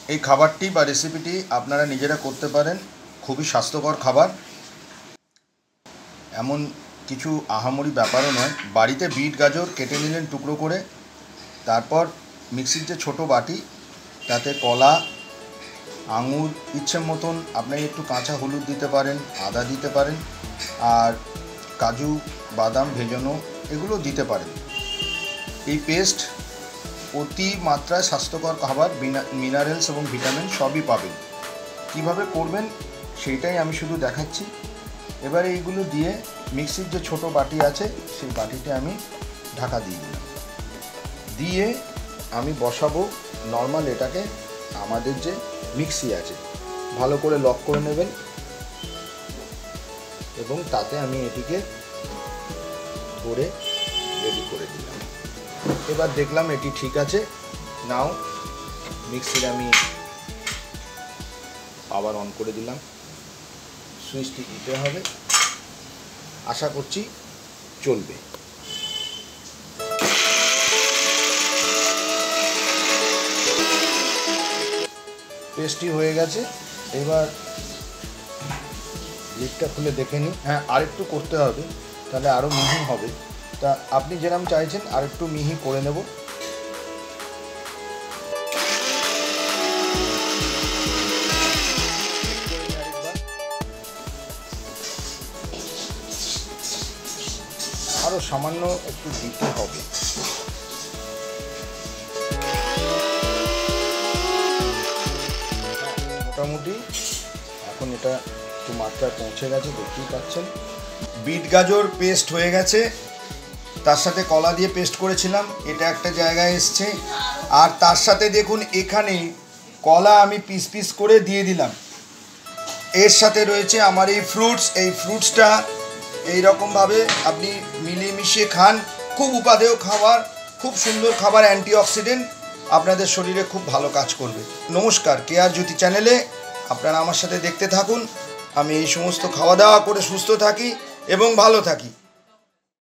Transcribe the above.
এই খাবারটি বা রেসিপিটি আপনারা নিজেরা করতে পারেন। খুবই স্বাস্থ্যকর খাবার, এমন কিছু আহামরি ব্যাপারও নয়। বাড়িতে বিট গাজর কেটে নিলেন টুকরো করে, তারপর মিক্সির যে ছোটো বাটি, তাতে কলা, আঙুর, ইচ্ছে মতন আপনি একটু কাঁচা হলুদ দিতে পারেন, আদা দিতে পারেন, আর কাজু বাদাম ভেজানো এগুলো দিতে পারেন। এই পেস্ট অতি মাত্রায় স্বাস্থ্যকর খাবার, মিনারেলস এবং ভিটামিন সবই পাবেন। কিভাবে করবেন সেইটাই আমি শুধু দেখাচ্ছি। এবারে এইগুলো দিয়ে মিক্সির যে ছোট বাটি আছে সেই বাটিতে আমি ঢাকা দিয়ে দিলাম, দিয়ে আমি বসাবো নর্মাল এটাকে। আমাদের যে মিক্সি আছে ভালো করে লক করে নেবেন এবং তাতে আমি এটিকে ধরে রেডি করে দিলাম। এবার দেখলাম এটি ঠিক আছে। নাও মিক্সির আমি আবার অন করে দিলাম, সুইচটি দিতে হবে, আশা করছি চলবে। পেস্টটি হয়ে গেছে। এবার লিডটা খুলে দেখে নিই। হ্যাঁ, আরেকটু করতে হবে, তাহলে আরও মিহি হবে। তা আপনি যেরকম চাইছেন আরেকটু মিহি করে নেব। আরও সামান্য একটু দিতে হবে। মোটামুটি এখন এটা একটু মাত্রায় পৌঁছে গেছে, দেখতেই পাচ্ছেন। বিট গাজর পেস্ট হয়ে গেছে, তার সাথে কলা দিয়ে পেস্ট করেছিলাম, এটা একটা জায়গায় এসছে। আর তার সাথে দেখুন এখানে কলা আমি পিস পিস করে দিয়ে দিলাম। এর সাথে রয়েছে আমার এই ফ্রুটস। এই ফ্রুটসটা এইরকমভাবে আপনি মিলিয়ে মিশিয়ে খান। খুব উপাদেয় খাবার, খুব সুন্দর খাবার, অ্যান্টিঅক্সিডেন্ট, আপনাদের শরীরে খুব ভালো কাজ করবে। নমস্কার, কেয়ার জ্যোতি চ্যানেলে আপনারা আমার সাথে দেখতে থাকুন। আমি এই সমস্ত খাওয়া দাওয়া করে সুস্থ থাকি এবং ভালো থাকি।